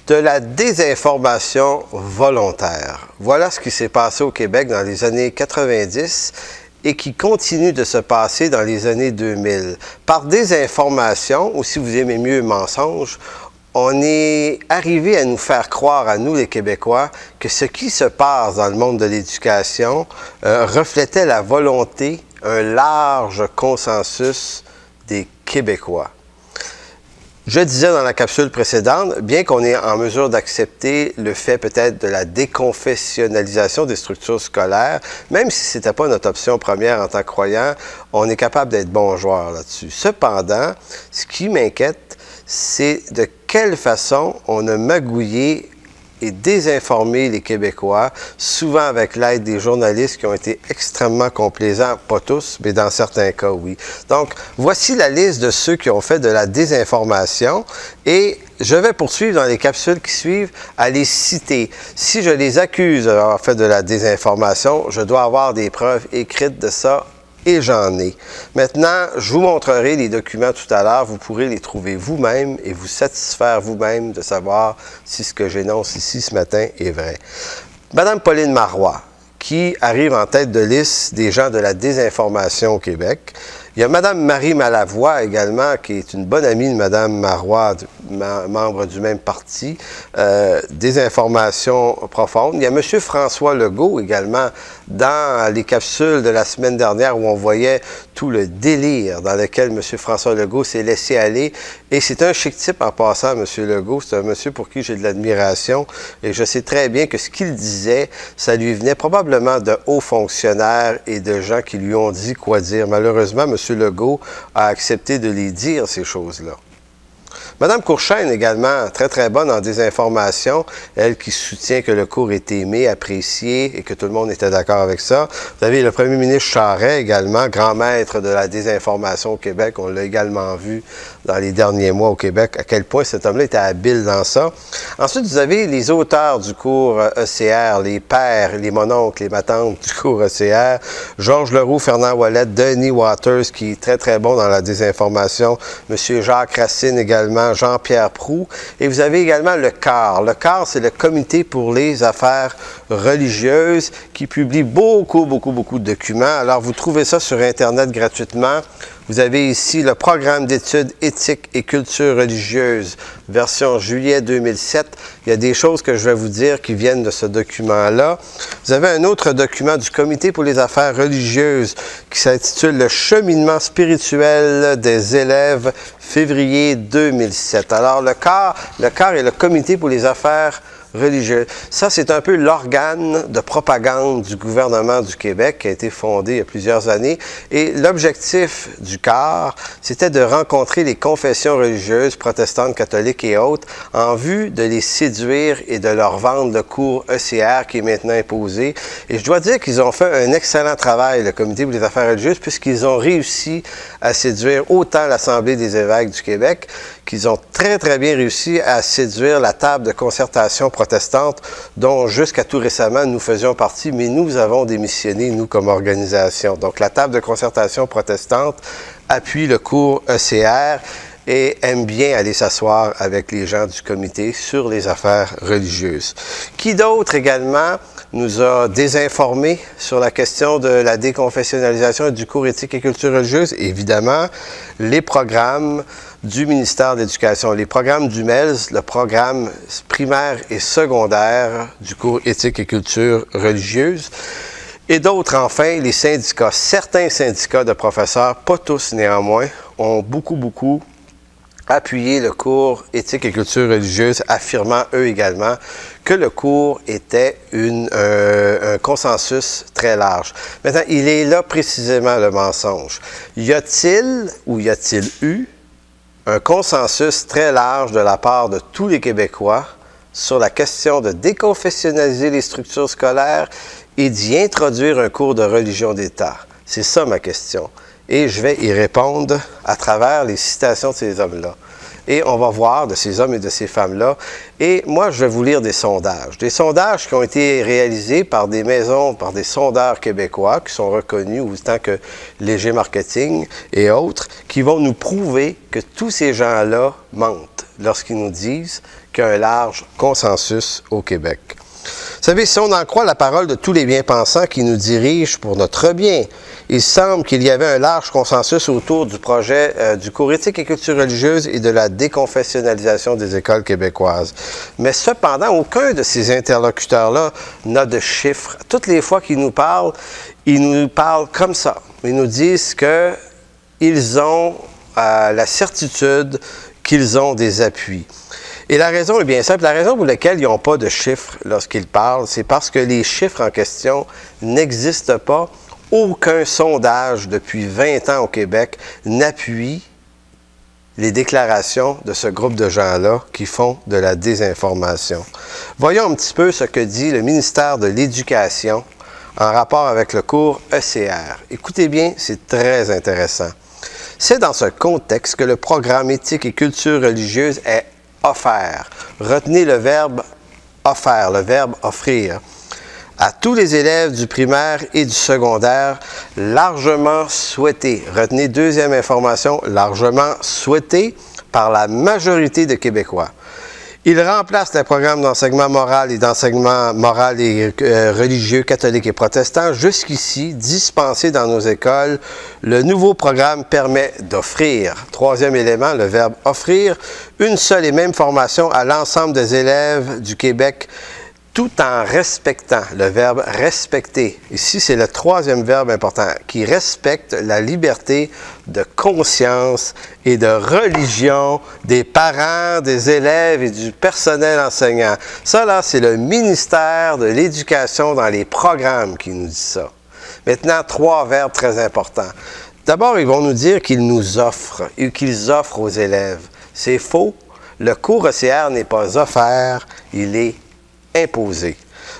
de la désinformation volontaire. Voilà ce qui s'est passé au Québec dans les années 90 et qui continue de se passer dans les années 2000. Par désinformation, ou si vous aimez mieux mensonge, on est arrivé à nous faire croire, à nous les Québécois, que ce qui se passe dans le monde de l'éducation reflétait la volonté, un large consensus des Québécois. Je disais dans la capsule précédente, bien qu'on est en mesure d'accepter le fait peut-être de la déconfessionnalisation des structures scolaires, même si ce n'était pas notre option première en tant que croyant, on est capable d'être bon joueur là-dessus. Cependant, ce qui m'inquiète, c'est de quelle façon on a magouillé et désinformé les Québécois, souvent avec l'aide des journalistes qui ont été extrêmement complaisants, pas tous, mais dans certains cas, oui. Donc, voici la liste de ceux qui ont fait de la désinformation et je vais poursuivre dans les capsules qui suivent à les citer. Si je les accuse d'avoir fait de la désinformation, je dois avoir des preuves écrites de ça. Et j'en ai. Maintenant, je vous montrerai les documents tout à l'heure. Vous pourrez les trouver vous-même et vous satisfaire vous-même de savoir si ce que j'énonce ici ce matin est vrai. Madame Pauline Marois, qui arrive en tête de liste des gens de la désinformation au Québec. Il y a Mme Marie Malavoie également, qui est une bonne amie de Mme Marois, membre du même parti, désinformation profonde. Il y a M. François Legault également, dans les capsules de la semaine dernière où on voyait tout le délire dans lequel M. François Legault s'est laissé aller. Et c'est un chic type en passant, M. Legault. C'est un monsieur pour qui j'ai de l'admiration. Et je sais très bien que ce qu'il disait, ça lui venait probablement de hauts fonctionnaires et de gens qui lui ont dit quoi dire. Malheureusement, M. Legault a accepté de les dire, ces choses-là. Mme Courchaine également, très très bonne en désinformation, elle qui soutient que le cours est aimé, apprécié et que tout le monde était d'accord avec ça. Vous avez le premier ministre Charest également, grand maître de la désinformation au Québec, on l'a également vu dans les derniers mois au Québec, à quel point cet homme-là était habile dans ça. Ensuite, vous avez les auteurs du cours ECR, les pères, les mononcles, les matantes du cours ECR, Georges Leroux, Fernand Ouellette, Denis Waters, qui est très très bon dans la désinformation, M. Jacques Racine également, Jean-Pierre Proulx, et vous avez également le CAR. Le CAR, c'est le Comité pour les affaires religieuses qui publie beaucoup de documents. Alors, vous trouvez ça sur Internet gratuitement. Vous avez ici le programme d'études éthiques et culture religieuse, version juillet 2007. Il y a des choses que je vais vous dire qui viennent de ce document-là. Vous avez un autre document du Comité pour les affaires religieuses qui s'intitule « Le cheminement spirituel des élèves, février 2007 ». Alors, le CAR est le Comité pour les affaires religieux. Ça, c'est un peu l'organe de propagande du gouvernement du Québec qui a été fondé il y a plusieurs années. Et l'objectif du CAR, c'était de rencontrer les confessions religieuses, protestantes, catholiques et autres, en vue de les séduire et de leur vendre le cours ECR qui est maintenant imposé. Et je dois dire qu'ils ont fait un excellent travail, le Comité pour les affaires religieuses, puisqu'ils ont réussi à séduire autant l'Assemblée des évêques du Québec, qu'ils ont très bien réussi à séduire la table de concertation protestante, dont jusqu'à tout récemment nous faisions partie, mais nous avons démissionné, nous, comme organisation. Donc, la table de concertation protestante appuie le cours ECR et aime bien aller s'asseoir avec les gens du comité sur les affaires religieuses. Qui d'autre également nous a désinformés sur la question de la déconfessionnalisation du cours éthique et culture religieuse? Évidemment, les programmes du ministère de l'Éducation, les programmes du MELS, le programme primaire et secondaire du cours éthique et culture religieuse. Et d'autres, enfin, les syndicats. Certains syndicats de professeurs, pas tous néanmoins, ont beaucoup appuyé le cours éthique et culture religieuse, affirmant eux également que le cours était un consensus très large. Maintenant, il est là précisément le mensonge. Y a-t-il ou y a-t-il eu un consensus très large de la part de tous les Québécois sur la question de déconfessionnaliser les structures scolaires et d'y introduire un cours de religion d'État? C'est ça ma question. Et je vais y répondre à travers les citations de ces hommes-là. et on va voir de ces hommes et de ces femmes-là. Et moi, je vais vous lire des sondages qui ont été réalisés par des maisons, par des sondeurs québécois qui sont reconnus autant que Léger Marketing et autres, qui vont nous prouver que tous ces gens-là mentent lorsqu'ils nous disent qu'il y a un large consensus au Québec. Vous savez, si on en croit la parole de tous les bien-pensants qui nous dirigent pour notre bien, il semble qu'il y avait un large consensus autour du projet du cours éthique et culture religieuse et de la déconfessionnalisation des écoles québécoises. Mais cependant, aucun de ces interlocuteurs-là n'a de chiffres. Toutes les fois qu'ils nous parlent comme ça. Ils nous disent qu'ils ont la certitude qu'ils ont des appuis. Et la raison est bien simple. La raison pour laquelle ils n'ont pas de chiffres lorsqu'ils parlent, c'est parce que les chiffres en question n'existent pas. Aucun sondage depuis 20 ans au Québec n'appuie les déclarations de ce groupe de gens-là qui font de la désinformation. Voyons un petit peu ce que dit le ministère de l'Éducation en rapport avec le cours ECR. Écoutez bien, c'est très intéressant. C'est dans ce contexte que le programme éthique et culture religieuse est offert. Retenez le verbe offert, le verbe offrir, à tous les élèves du primaire et du secondaire, largement souhaité. Retenez deuxième information, largement souhaité par la majorité de Québécois. Il remplace les programmes d'enseignement moral et religieux catholiques et protestants jusqu'ici dispensés dans nos écoles. Le nouveau programme permet d'offrir, troisième élément, le verbe offrir, une seule et même formation à l'ensemble des élèves du Québec, tout en respectant, le verbe respecter. Ici, c'est le troisième verbe important, qui respecte la liberté de conscience et de religion des parents, des élèves et du personnel enseignant. Ça, là, c'est le ministère de l'Éducation dans les programmes qui nous dit ça. Maintenant, trois verbes très importants. D'abord, ils vont nous dire qu'ils nous offrent, et qu'ils offrent aux élèves. C'est faux. Le cours ECR n'est pas offert, il est imposé.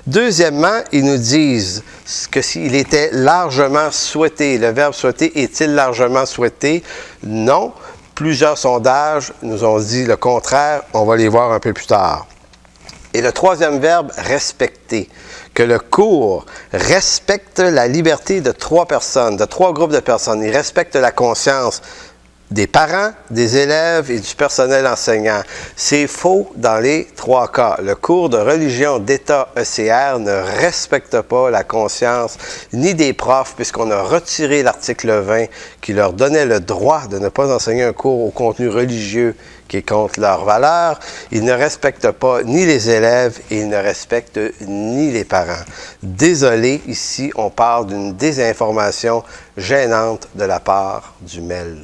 Deuxièmement, ils nous disent que s'il était largement souhaité. Le verbe souhaiter est-il largement souhaité? Non. Plusieurs sondages nous ont dit le contraire. On va les voir un peu plus tard. Et le troisième verbe, respecter. Que le cours respecte la liberté de trois personnes, de trois groupes de personnes. Il respecte la conscience des parents, des élèves et du personnel enseignant. C'est faux dans les trois cas. Le cours de religion d'État ECR ne respecte pas la conscience ni des profs, puisqu'on a retiré l'article 20 qui leur donnait le droit de ne pas enseigner un cours au contenu religieux qui est contre leurs valeurs. Il ne respecte pas ni les élèves et il ne respecte ni les parents. Désolé, ici, on parle d'une désinformation gênante de la part du MEL.